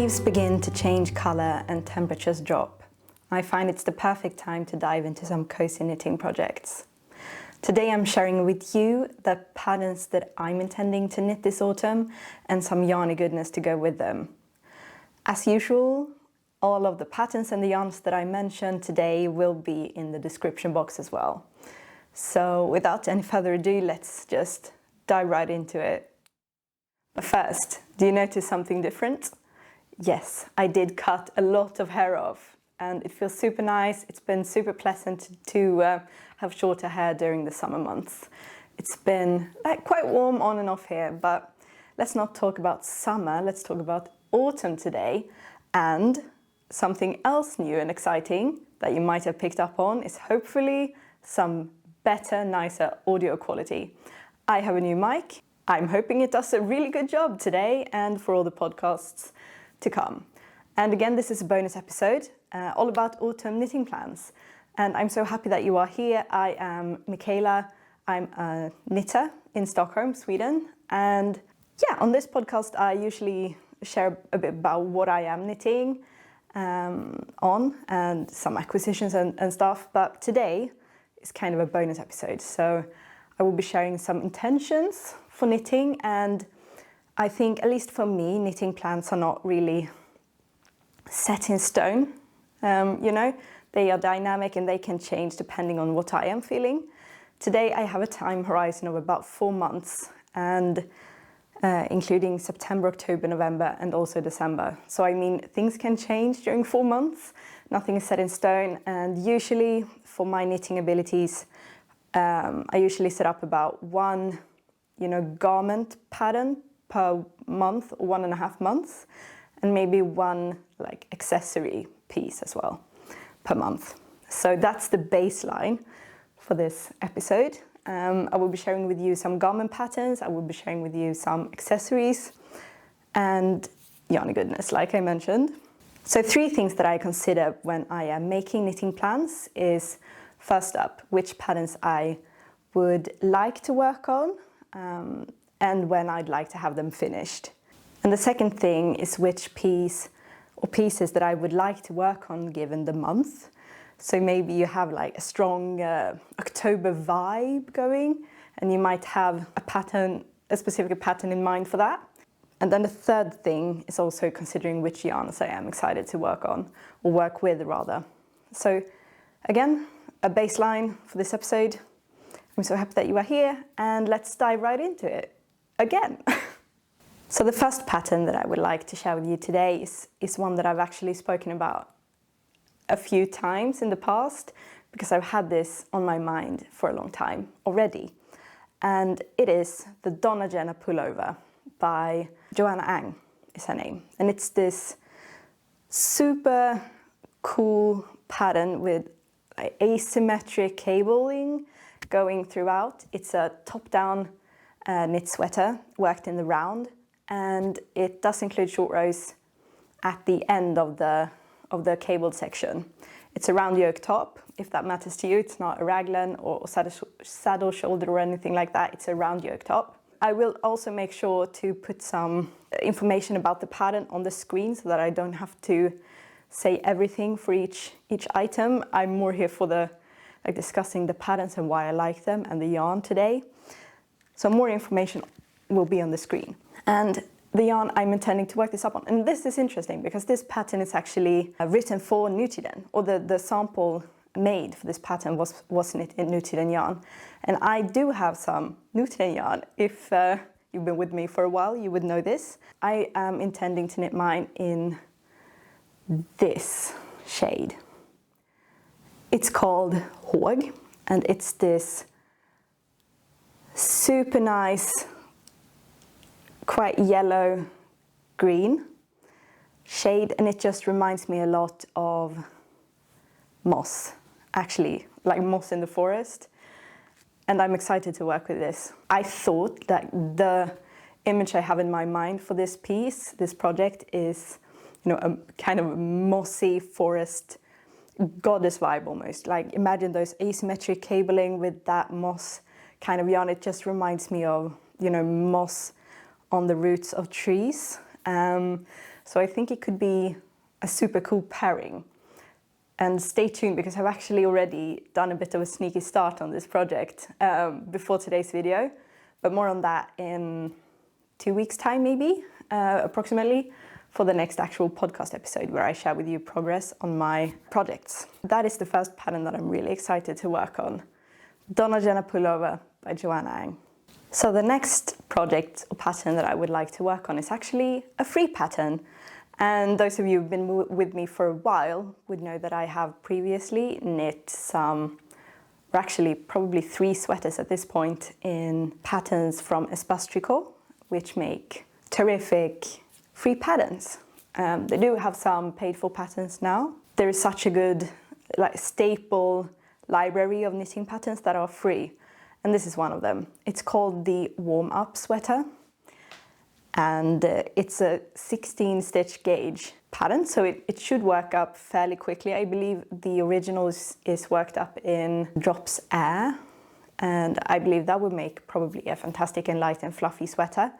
Leaves begin to change colour and temperatures drop. I find it's the perfect time to dive into some cozy knitting projects. Today I'm sharing with you the patterns that I'm intending to knit this autumn and some yarny goodness to go with them. As usual, all of the patterns and the yarns that I mentioned today will be in the description box as well. So without any further ado, let's just dive right into it. But first, do you notice something different? Yes, I did cut a lot of hair off and it feels super nice. It's been super pleasant to have shorter hair during the summer months. It's been quite warm on and off here, but let's not talk about summer, let's talk about autumn today. And something else new and exciting that you might have picked up on is hopefully some better, nicer audio quality. I have a new mic. I'm hoping it does a really good job today and for all the podcasts to come. And again, this is a bonus episode all about autumn knitting plans. And I'm so happy that you are here. I am Michaela. I'm a knitter in Stockholm, Sweden. And yeah, on this podcast, I usually share a bit about what I am knitting on and some acquisitions and stuff. But today is kind of a bonus episode. So I will be sharing some intentions for knitting, and I think, at least for me, knitting plans are not really set in stone. They are dynamic and they can change depending on what I am feeling. Today I have a time horizon of about 4 months, and including September, October, November, and also December. So I mean, things can change during 4 months. Nothing is set in stone, and usually for my knitting abilities, I usually set up about one, garment pattern per month or 1.5 months, and maybe one accessory piece as well per month. So that's the baseline for this episode. I will be sharing with you some garment patterns, I will be sharing with you some accessories and yarny goodness, like I mentioned. So 3 things that I consider when I am making knitting plans is, first up, which patterns I would like to work on and when I'd like to have them finished. And the second thing is which piece or pieces that I would like to work on given the month. So maybe you have a strong October vibe going, and you might have a specific pattern in mind for that. And then the third thing is also considering which yarns I am excited to work on, or work with rather. So again, a baseline for this episode. I'm so happy that you are here, and let's dive right into it again. So the first pattern that I would like to share with you today is one that I've actually spoken about a few times in the past, because I've had this on my mind for a long time already. And it is the Donna Jenna pullover by Joanna is her name. And it's this super cool pattern with asymmetric cabling going throughout. It's a top-down knit sweater worked in the round, and it does include short rows at the end of the cabled section. It's a round yoke top, if that matters to you. It's not a raglan or saddle shoulder or anything like that. It's a round yoke top. I will also make sure to put some information about the pattern on the screen so that I don't have to say everything for each item. I'm more here for the discussing the patterns and why I like them and the yarn today. So more information will be on the screen. And the yarn I'm intending to work this up on. And this is interesting because this pattern is actually written for Nutiden, or the sample made for this pattern was knit in Nutiden yarn. And I do have some Nutiden yarn. If you've been with me for a while, you would know this. I am intending to knit mine in this shade. It's called Håg, and it's this super nice, quite yellow green shade, and it just reminds me a lot of moss, actually, like moss in the forest. And I'm excited to work with this. I thought that the image I have in my mind for this piece, this project, is a kind of mossy forest goddess vibe almost. Like, imagine those asymmetric cabling with that moss kind of yarn. It just reminds me of moss on the roots of trees. So I think it could be a super cool pairing. And stay tuned, because I've actually already done a bit of a sneaky start on this project before today's video, but more on that in 2 weeks' time, maybe, approximately, for the next actual podcast episode where I share with you progress on my projects. That is the first pattern that I'm really excited to work on. Donna Jenna Pullover by Joanna. So the next project or pattern that I would like to work on is actually a free pattern. And those of you who've been with me for a while would know that I have previously knit some, or actually probably 3 sweaters at this point, in patterns from Espace Tricot, which make terrific free patterns. They do have some paid for patterns now. There is such a good staple library of knitting patterns that are free, and this is one of them. It's called the warm-up sweater. And it's a 16 stitch gauge pattern, so it should work up fairly quickly. I believe the original is worked up in drops air, and I believe that would make probably a fantastic and light and fluffy sweater.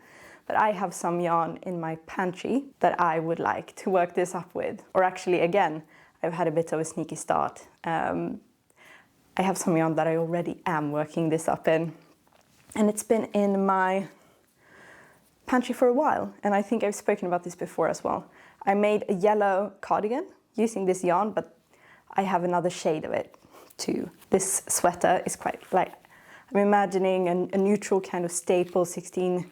But I have some yarn in my pantry that I would like to work this up with. Or actually, again, I've had a bit of a sneaky start. I have some yarn that I already am working this up in, and it's been in my pantry for a while, and I think I've spoken about this before as well. I made a yellow cardigan using this yarn, but I have another shade of it too. This sweater is quite like, I'm imagining a neutral kind of staple 16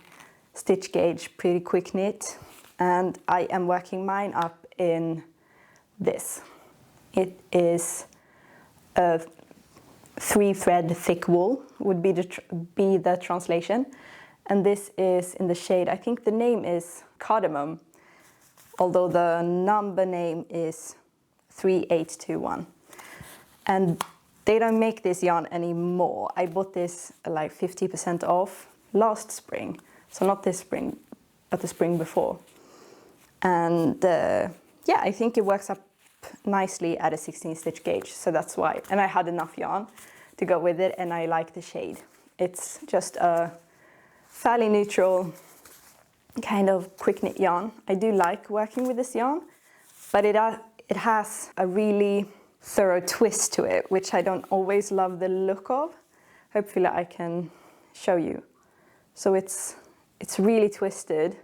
stitch gauge, pretty quick knit, and I am working mine up in this. It is a 3-thread thick wool, would be the translation. And this is in the shade, I think the name is Cardamom, although the number name is 3821. And they don't make this yarn anymore. I bought this like 50% off last spring. So not this spring, but the spring before. And yeah, I think it works up nicely at a 16 stitch gauge. So that's why. And I had enough yarn to go with it, and I like the shade. It's just a fairly neutral kind of quick knit yarn. I do like working with this yarn, but it has a really thorough twist to it, which I don't always love the look of. Hopefully I can show you. So it's really twisted,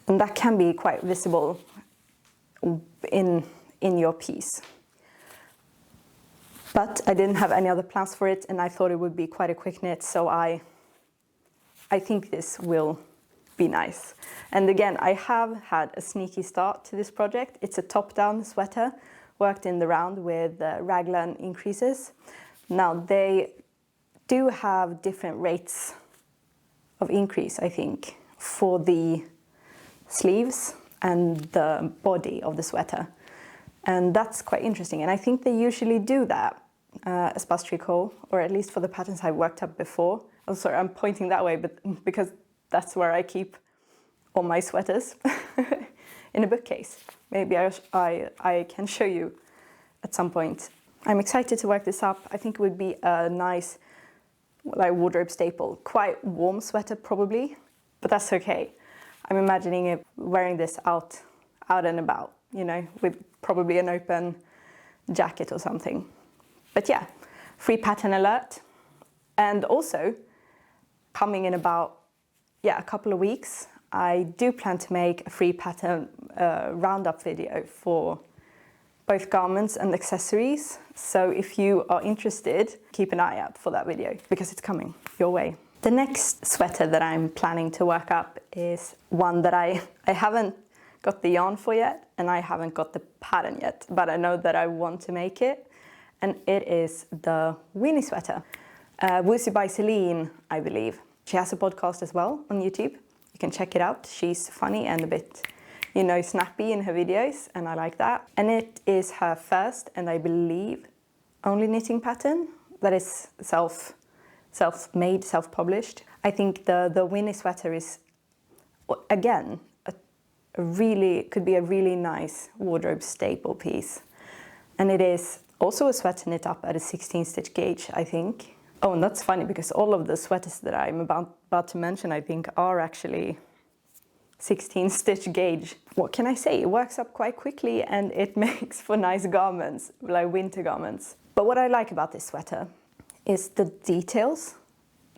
and that can be quite visible in your piece. But I didn't have any other plans for it, and I thought it would be quite a quick knit, so I think this will be nice. And again, I have had a sneaky start to this project. It's a top-down sweater, worked in the round with raglan increases. Now, they do have different rates of increase, I think, for the sleeves and the body of the sweater. And that's quite interesting, and I think they usually do that. Espace Tricot, or at least for the patterns I've worked up before. Oh, sorry, I'm pointing that way, but because that's where I keep all my sweaters in a bookcase. Maybe I can show you at some point. I'm excited to work this up. I think it would be a nice wardrobe staple. Quite warm sweater probably, but that's okay. I'm imagining it wearing this out and about, you know, with probably an open jacket or something. But yeah, free pattern alert. And also, coming in about, a couple of weeks, I do plan to make a free pattern roundup video for both garments and accessories. So if you are interested, keep an eye out for that video, because it's coming your way. The next sweater that I'm planning to work up is one that I haven't got the yarn for yet, and I haven't got the pattern yet, but I know that I want to make it. And it is the Winnie sweater. Woozy by Céline, I believe. She has a podcast as well on YouTube. You can check it out. She's funny and a bit, snappy in her videos, and I like that. And it is her first, and I believe only knitting pattern that is self-made, self-published. I think the Winnie sweater is, again, could be a really nice wardrobe staple piece. And it is also a sweater knit up at a 16 stitch gauge, I think. Oh, and that's funny because all of the sweaters that I'm about to mention, I think, are actually 16 stitch gauge. What can I say? It works up quite quickly and it makes for nice garments, like winter garments. But what I like about this sweater is the details.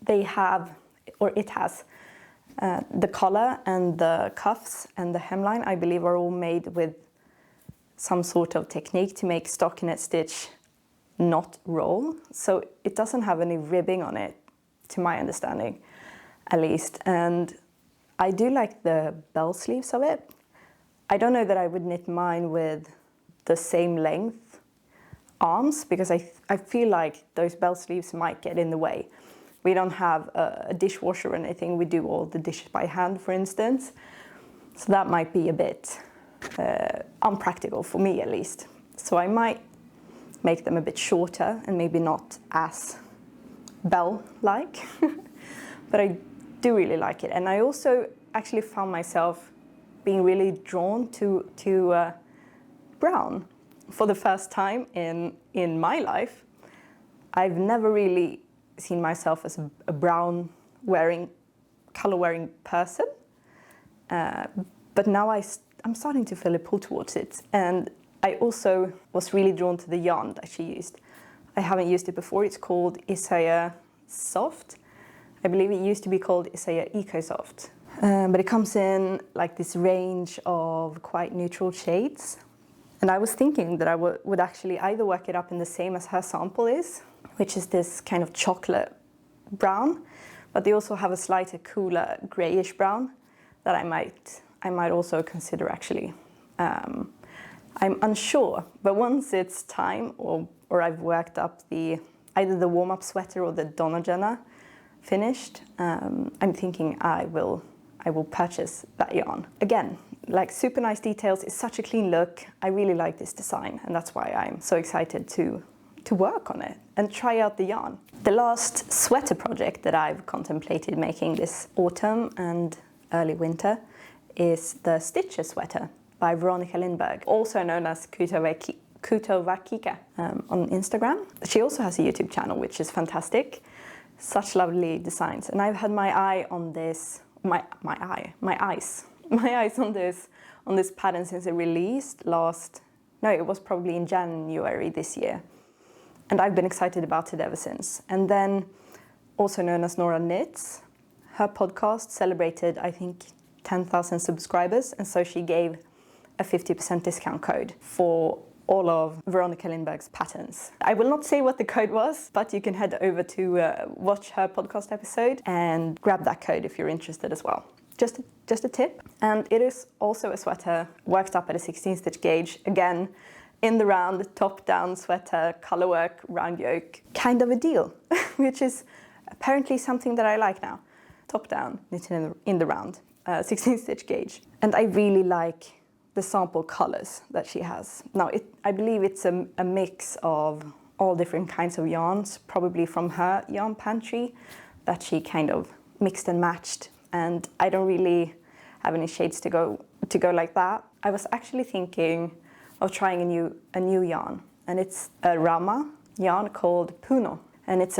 They have, or it has, the collar and the cuffs and the hemline, I believe, are all made with some sort of technique to make stockinette stitch not roll. So it doesn't have any ribbing on it, to my understanding, at least. And I do like the bell sleeves of it. I don't know that I would knit mine with the same length arms, because I feel like those bell sleeves might get in the way. We don't have a dishwasher or anything. We do all the dishes by hand, for instance. So that might be a bit unpractical for me, at least. So I might make them a bit shorter and maybe not as bell-like. But I do really like it. And I also actually found myself being really drawn to brown for the first time in my life. I've never really seen myself as a brown color wearing person. But now I'm starting to feel a pull towards it. And I also was really drawn to the yarn that she used. I haven't used it before. It's called Eir Soft. I believe it used to be called Eir Eco Soft. But it comes in like this range of quite neutral shades. And I was thinking that I would actually either work it up in the same as her sample is, which is this kind of chocolate brown, but they also have a slightly cooler grayish brown that I might also consider actually. I'm unsure, but once it's time or I've worked up either the warm-up sweater or the Donna Jenna finished, I'm thinking I will purchase that yarn. Again, like super nice details, it's such a clean look. I really like this design, and that's why I'm so excited to work on it and try out the yarn. The last sweater project that I've contemplated making this autumn and early winter is the Stitcher sweater by Veronika Lindberg, also known as Kutovakika on Instagram. She also has a YouTube channel, which is fantastic. Such lovely designs. And I've had my eye on this, my eyes on this pattern since it released it was probably in January this year. And I've been excited about it ever since. And then, also known as Nora Knits, her podcast celebrated, I think, 10,000 subscribers. And so she gave a 50% discount code for all of Veronika Lindberg's patterns. I will not say what the code was, but you can head over to watch her podcast episode and grab that code if you're interested as well. Just a tip. And it is also a sweater worked up at a 16 stitch gauge. Again, in the round, top-down sweater, color work, round yoke, kind of a deal, which is apparently something that I like now. Top-down, knitted in the round, 16 stitch gauge. And I really like the sample colors that she has. Now, I believe it's a mix of all different kinds of yarns, probably from her yarn pantry, that she kind of mixed and matched. And I don't really have any shades to go like that. I was actually thinking of trying a new yarn, and it's a Rama yarn called Puno, and it's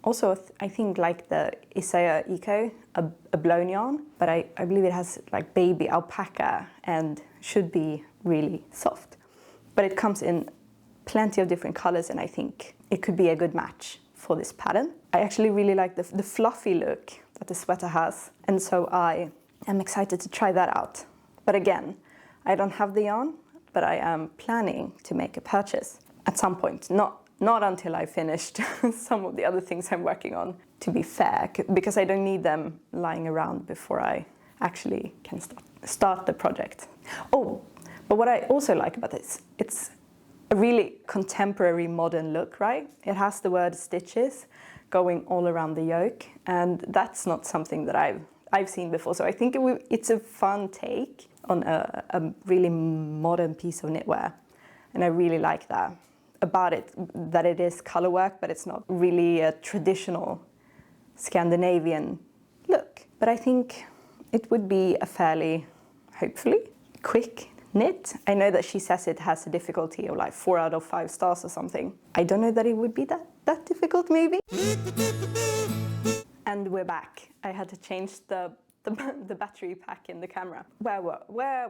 also I think like the Eir Eco, a blown yarn, but I believe it has like baby alpaca and should be really soft. But it comes in plenty of different colors, and I think it could be a good match for this pattern. I actually really like the fluffy look that the sweater has, and so I am excited to try that out. But again, I don't have the yarn, but I am planning to make a purchase at some point, not until I've finished some of the other things I'm working on, to be fair, because I don't need them lying around before I actually can start the project. Oh, but what I also like about this, it's a really contemporary modern look, right? It has the word stitches going all around the yoke, and that's not something that I've seen before. So I think it's a fun take on a really modern piece of knitwear, and I really like that about it, that it is color work, but it's not really a traditional Scandinavian look. But I think it would be a fairly, hopefully, quick knit. I know that she says it has a difficulty of like 4 out of 5 stars or something. I don't know that it would be that difficult, maybe. And we're back. I had to change the the battery pack in the camera. Where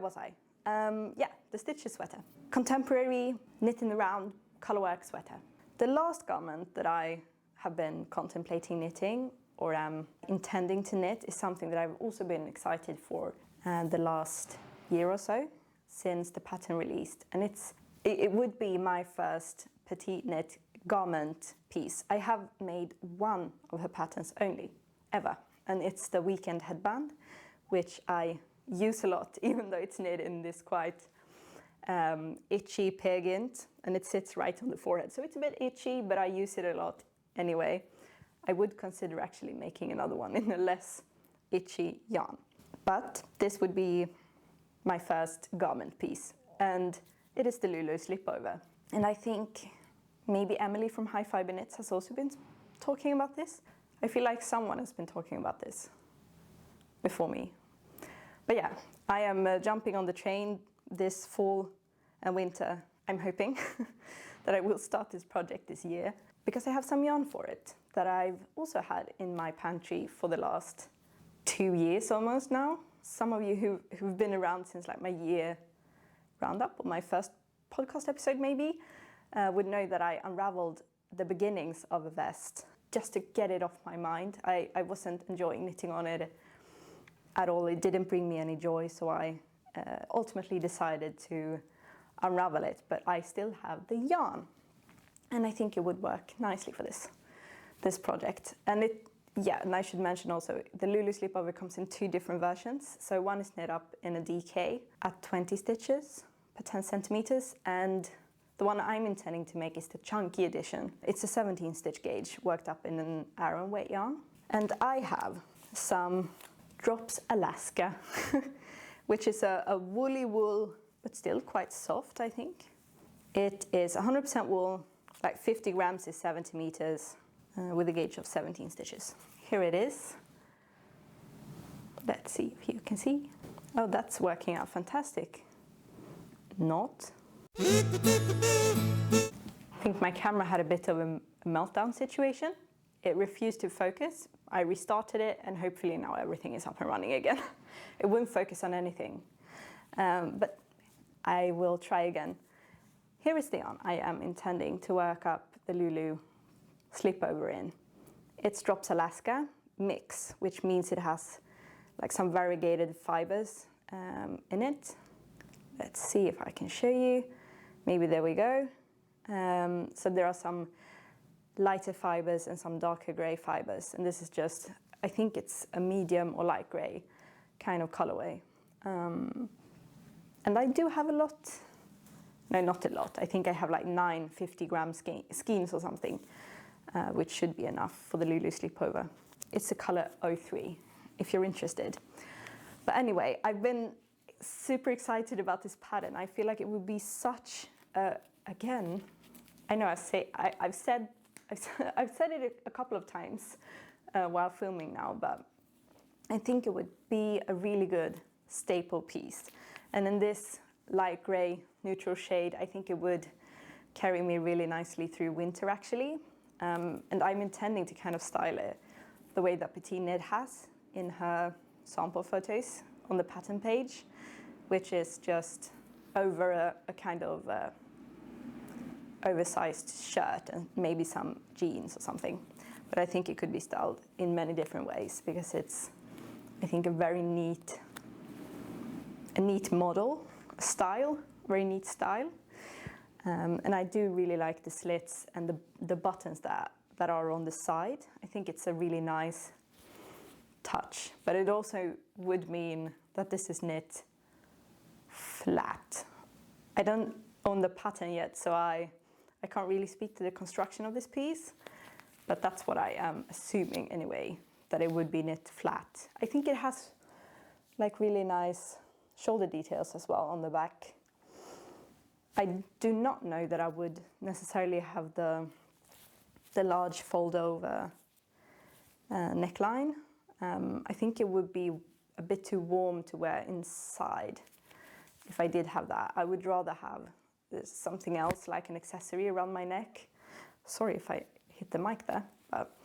was I? Yeah, the stitches sweater. Contemporary, knitting around, colorwork sweater. The last garment that I have been contemplating knitting or am intending to knit is something that I've also been excited for the last year or so since the pattern released. And it would be my first PetiteKnit garment piece. I have made one of her patterns only, ever. And it's the weekend headband, which I use a lot, even though it's knit in this quite itchy pegint, and it sits right on the forehead. So it's a bit itchy, but I use it a lot anyway. I would consider actually making another one in a less itchy yarn. But this would be my first garment piece, and it is the Lulu Slipover. And I think maybe Emily from High Fiber Knits has also been talking about this. I feel like someone has been talking about this before me. But yeah, I am jumping on the train this fall and winter. I'm hoping that I will start this project this year because I have some yarn for it that I've also had in my pantry for the last 2 years almost now. Some of you who've been around since like my year roundup or my first podcast episode maybe would know that I unraveled the beginnings of a vest just to get it off my mind. I wasn't enjoying knitting on it at all. It didn't bring me any joy, so I ultimately decided to unravel it, but I still have the yarn. And I think it would work nicely for this project. And and I should mention also, the Lulu Slipover comes in 2 different versions. So one is knit up in a DK at 20 stitches per 10 centimeters, and the one I'm intending to make is the chunky edition. It's a 17 stitch gauge worked up in an Aran weight yarn. And I have some Drops Alaska, which is a woolly wool, but still quite soft, I think. It is 100% wool, like 50 grams is 70 meters, with a gauge of 17 stitches. Here it is. Let's see if you can see. Oh, that's working out fantastic. Not. I think my camera had a bit of a meltdown situation. It refused to focus. I restarted it, and hopefully now everything is up and running again. It wouldn't focus on anything, but I will try again. Here is the yarn I am intending to work up the Lulu Slipover in. It's Drops Alaska mix, which means it has like some variegated fibers in it. Let's see if I can show you. Maybe there we go. So there are some lighter fibers and some darker grey fibers, and this is just, I think it's a medium or light grey kind of colorway. And I do have a lot, no, not a lot, I think I have like 9 50-gram skeins or something, which should be enough for the Lulu Slipover. It's the color 03, if you're interested. But anyway, I've been super excited about this pattern. I feel like it would be such again, I know I've said it a couple of times while filming now, but I think it would be a really good staple piece. And in this light grey neutral shade, I think it would carry me really nicely through winter actually. And I'm intending to kind of style it the way that PetiteKnit has in her sample photos on the pattern page, which is just over a kind of oversized shirt and maybe some jeans or something. But I think it could be styled in many different ways because it's, I think, a very neat model, style, very neat style. And I do really like the slits and the buttons that are on the side. I think it's a really nice touch, but it also would mean that this is knit flat. I don't own the pattern yet, so I can't really speak to the construction of this piece, but that's what I am assuming anyway, that it would be knit flat. I think it has like really nice shoulder details as well on the back. I do not know that I would necessarily have the large fold over neckline. I think it would be a bit too warm to wear inside. If I did have that, I would rather have something else like an accessory around my neck. Sorry if I hit the mic there, but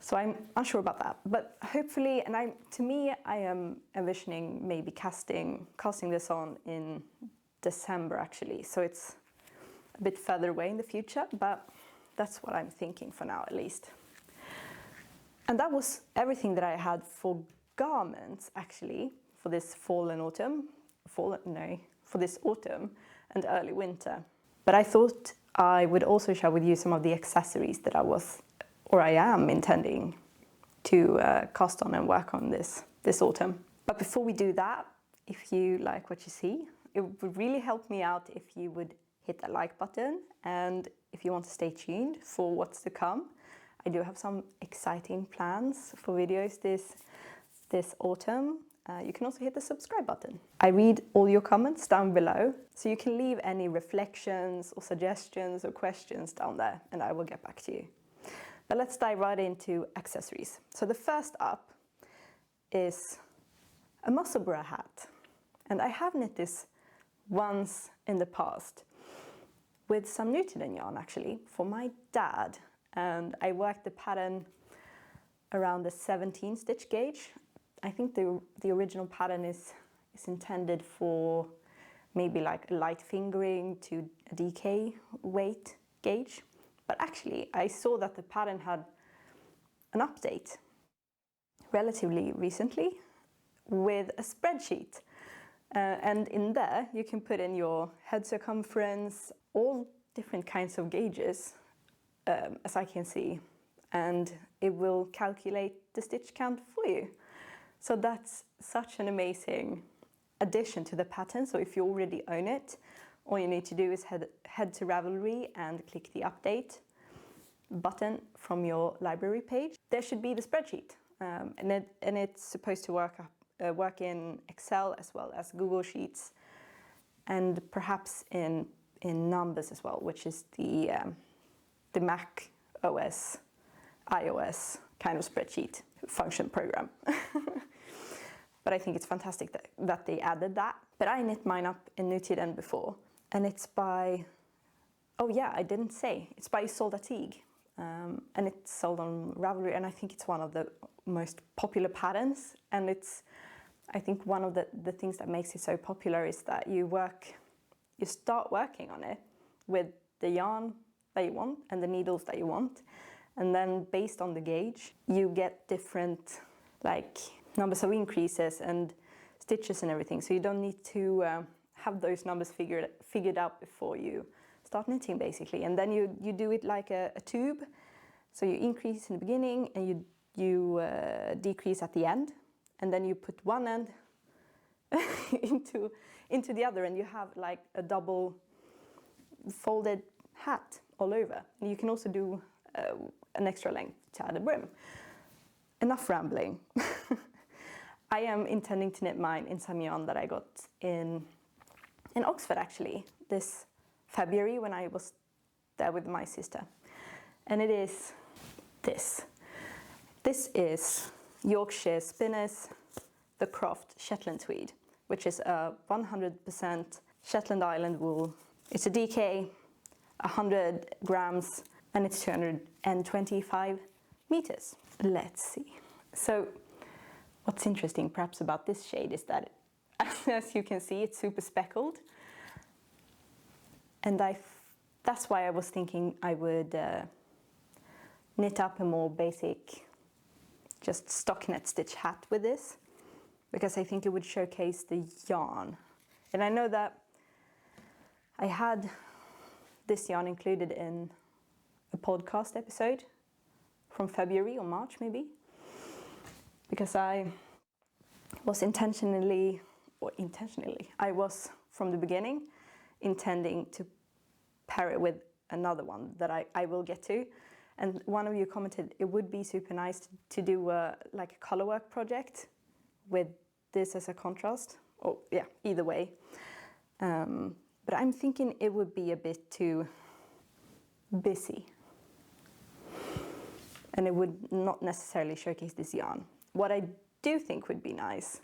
So I'm unsure about that, but hopefully, and I am envisioning maybe casting this on in December actually. So it's a bit further away in the future, but that's what I'm thinking for now at least. And that was everything that I had for garments actually for this fall and autumn, for this autumn and early winter. But I thought I would also share with you some of the accessories that I am intending to cast on and work on this autumn. But before we do that, if you like what you see, it would really help me out if you would hit that like button, and if you want to stay tuned for what's to come. I do have some exciting plans for videos this autumn. You can also hit the subscribe button. I read all your comments down below, so you can leave any reflections or suggestions or questions down there, and I will get back to you. But let's dive right into accessories. So the first up is a Musselburgh hat. And I have knit this once in the past with some Nutiden yarn actually for my dad. And I worked the pattern around the 17 stitch gauge. I think the original pattern is intended for maybe like a light fingering to a DK weight gauge. But actually, I saw that the pattern had an update relatively recently with a spreadsheet. And in there, you can put in your head circumference, all different kinds of gauges, as I can see, and it will calculate the stitch count for you. So that's such an amazing addition to the pattern. So if you already own it, all you need to do is head to Ravelry and click the update button from your library page. There should be the spreadsheet, and it's supposed to work in Excel as well as Google Sheets, and perhaps in Numbers as well, which is the Mac OS, iOS kind of spreadsheet function program. But I think it's fantastic that they added that. But I knit mine up in Nutiden before, and it's by, oh yeah, I didn't say, it's by Ysolda Teague. And it's sold on Ravelry, and I think it's one of the most popular patterns. And it's, I think one of the things that makes it so popular is that you start working on it with the yarn that you want and the needles that you want. And then based on the gauge, you get different like numbers of increases and stitches and everything. So you don't need to have those numbers figured out before you start knitting basically. And then you do it like a tube. So you increase in the beginning and you decrease at the end. And then you put one end into the other, and you have like a double folded hat all over. And you can also do an extra length to add a brim. Enough rambling. I am intending to knit mine in some yarn that I got in Oxford actually this February when I was there with my sister. And it is this. This is Yorkshire Spinners, the Croft Shetland Tweed, which is a 100% Shetland Island wool. It's a DK, 100 grams, and it's 225 meters. Let's see. So what's interesting perhaps about this shade is that, as you can see, it's super speckled. And that's why I was thinking I would knit up a more basic, just stockinette stitch hat with this, because I think it would showcase the yarn. And I know that I had this yarn included in a podcast episode from February or March maybe, because I was I was from the beginning intending to pair it with another one that I will get to. And one of you commented it would be super nice to do like a color work project with this as a contrast. Oh yeah, either way. But I'm thinking it would be a bit too busy. And it would not necessarily showcase this yarn. What I do think would be nice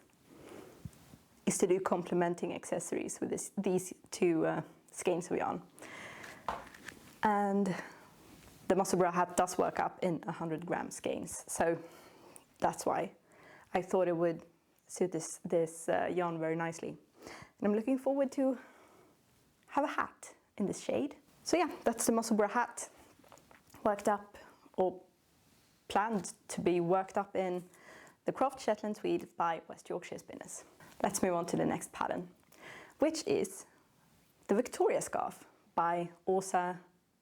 is to do complementing accessories with these two skeins of yarn. And the Musselburgh hat does work up in 100 gram skeins, so that's why I thought it would suit this yarn very nicely. And I'm looking forward to have a hat in this shade. So yeah, that's the Musselburgh hat, worked up, or planned to be worked up in the Croft Shetland tweed by West Yorkshire spinners. Let's move on to the next pattern, which is the Victoria scarf by Åsa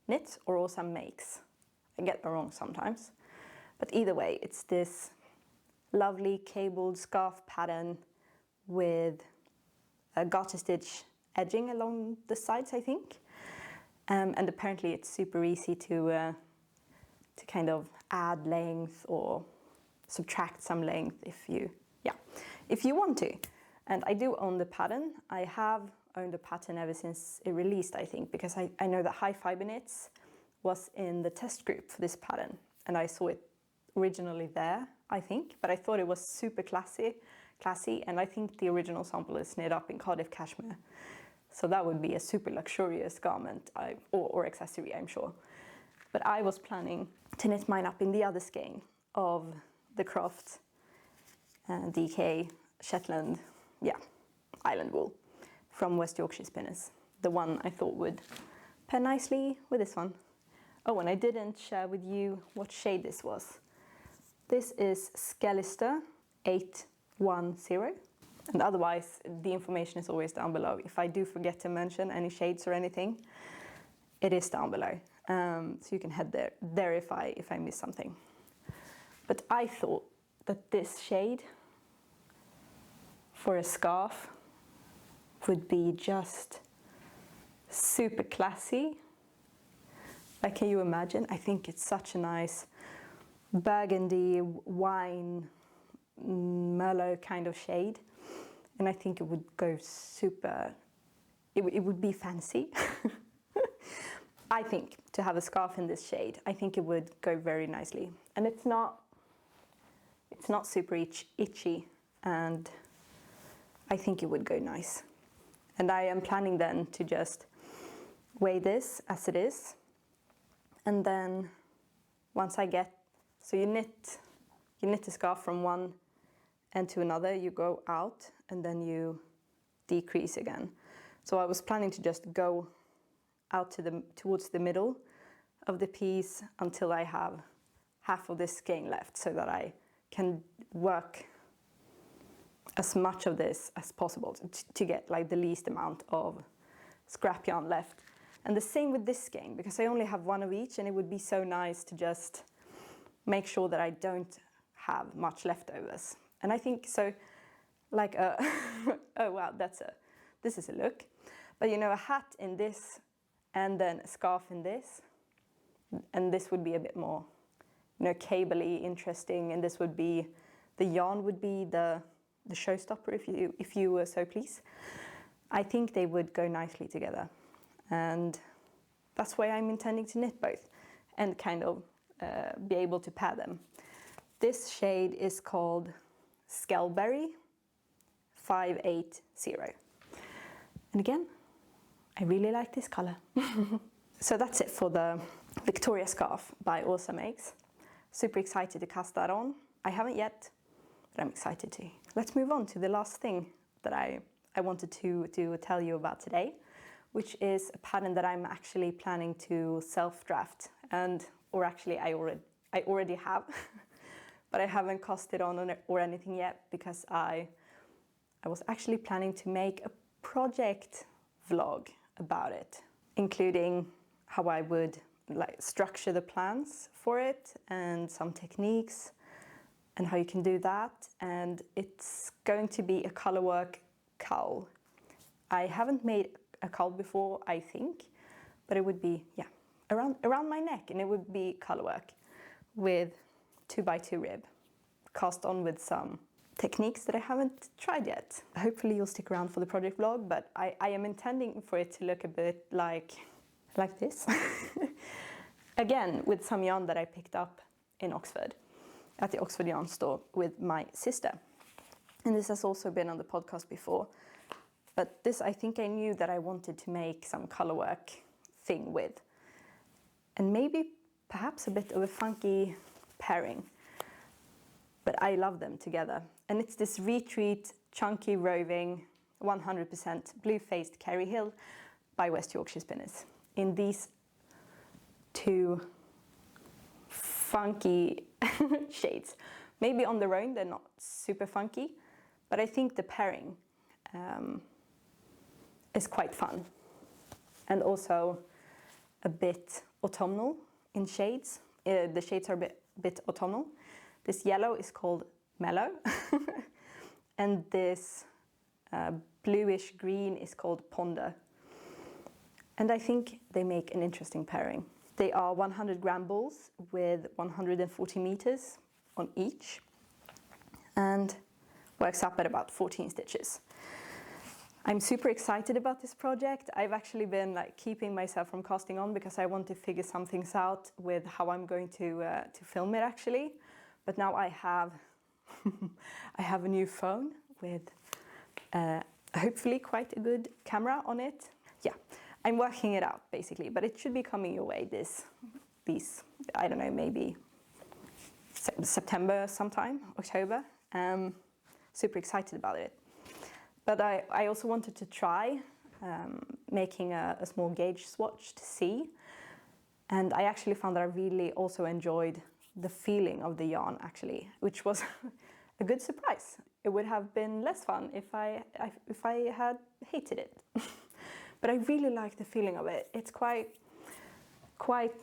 Knits or Åsa Makes. I get it wrong sometimes, but either way, it's this lovely cabled scarf pattern with a garter stitch edging along the sides, I think. And apparently it's super easy to kind of add length or subtract some length if you want to. And I do own the pattern. I have owned the pattern ever since it released, I think, because I know that High Fiber Knits was in the test group for this pattern, and I saw it originally there, I think, but I thought it was super classy, and I think the original sample is knit up in Cardiff cashmere. So that would be a super luxurious garment or accessory, I'm sure. But I was planning to knit mine up in the other skein of the Croft DK Shetland, island wool from West Yorkshire spinners. The one I thought would pair nicely with this one. Oh, and I didn't share with you what shade this was. This is Skellister 810. And otherwise, the information is always down below. If I do forget to mention any shades or anything, it is down below. So you can head there if I miss something. But I thought that this shade for a scarf would be just super classy. Like, can you imagine? I think it's such a nice burgundy wine mellow kind of shade, and I think it would go super, it would be fancy. I think to have a scarf in this shade, I think it would go very nicely. And it's not super itchy, and I think it would go nice. And I am planning then to just weigh this as it is, and then once I get, so you knit the scarf from one end to another, you go out and then you decrease again. So I was planning to just go out towards the middle of the piece until I have half of this skein left, so that I can work as much of this as possible to get like the least amount of scrap yarn left. And the same with this skein, because I only have one of each, and it would be so nice to just make sure that I don't have much leftovers. And I think so, like oh wow, this is a look. But you know, a hat in this and then a scarf in this, and this would be a bit more, you know, cabley, interesting, and this would be, the yarn would be the showstopper, if you were so please. I think they would go nicely together, and that's why I'm intending to knit both and kind of be able to pair them. This shade is called Skelberry 580. And again, I really like this color. So that's it for the Victoria scarf by Åsa Makes. Super excited to cast that on. I haven't yet, but I'm excited to. Let's move on to the last thing that I wanted to tell you about today, which is a pattern that I'm actually planning to self-draft, or actually I already have, but I haven't cast it on or anything yet, because I was actually planning to make a project vlog about it, including how I would like structure the plans for it and some techniques and how you can do that. And it's going to be a colorwork cowl. I haven't made a cowl before, I think, but it would be, yeah, around my neck, and it would be colorwork with 2x2 rib, cast on with some techniques that I haven't tried yet. Hopefully you'll stick around for the project vlog, but I am intending for it to look a bit like this. Again, with some yarn that I picked up in Oxford, at the Oxford yarn store with my sister. And this has also been on the podcast before, but this, I think I knew that I wanted to make some colorwork thing with. And maybe perhaps a bit of a funky pairing, but I love them together. And it's this Retreat Chunky Roving 100% blue-faced Kerry Hill by West Yorkshire Spinners in these two funky shades. Maybe on their own they're not super funky, but I think the pairing is quite fun and also a bit autumnal in shades. The shades are a bit autumnal. This yellow is called Mellow and this bluish green is called Ponder. And I think they make an interesting pairing. They are 100 gram balls with 140 meters on each and works up at about 14 stitches. I'm super excited about this project. I've actually been like keeping myself from casting on because I want to figure some things out with how I'm going to film it actually. But now I have I have a new phone with hopefully quite a good camera on it. Yeah, I'm working it out basically, but it should be coming your way these I don't know, maybe September sometime, October. Super excited about it. But I also wanted to try making a small gauge swatch to see. And I actually found that I really also enjoyed the feeling of the yarn actually, which was a good surprise. It would have been less fun if I had hated it. But I really like the feeling of it. It's quite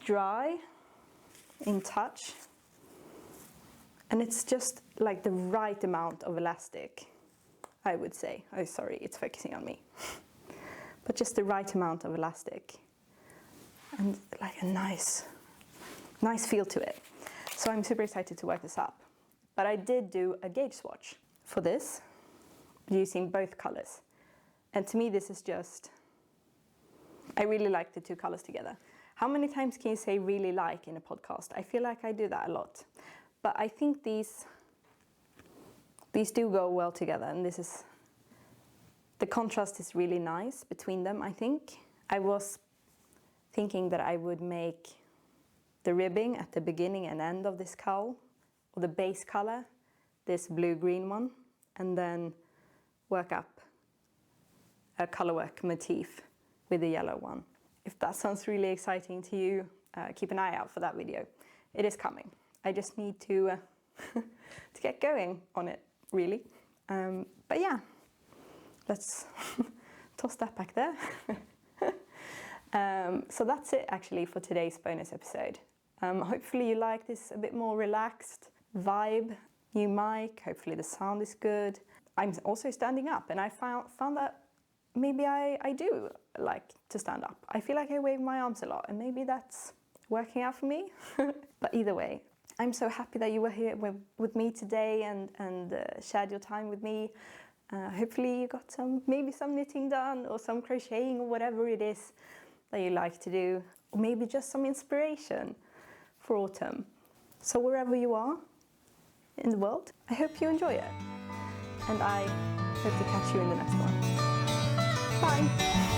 dry in touch. And it's just like the right amount of elastic, I would say. Oh, sorry, it's focusing on me. But just the right amount of elastic. And like a nice feel to it. So I'm super excited to work this up. But I did do a gauge swatch for this, using both colors. And to me, this is just, I really like the two colors together. How many times can you say really like in a podcast? I feel like I do that a lot. But I think these do go well together, and the contrast is really nice between them, I think. I was thinking that I would make the ribbing at the beginning and end of this cowl, or the base color, this blue-green one, and then work up a colorwork motif with the yellow one. If that sounds really exciting to you, keep an eye out for that video. It is coming. I just need to to get going on it, really. But yeah, let's toss that back there. So that's it actually for today's bonus episode. Hopefully you like this a bit more relaxed vibe. New mic, hopefully the sound is good. I'm also standing up, and I found that maybe I do like to stand up. I feel like I wave my arms a lot, and maybe that's working out for me. But either way, I'm so happy that you were here with me today and shared your time with me. Hopefully you got maybe some knitting done, or some crocheting, or whatever it is that you like to do, or maybe just some inspiration for autumn. So wherever you are in the world, I hope you enjoy it, and I hope to catch you in the next one. Bye!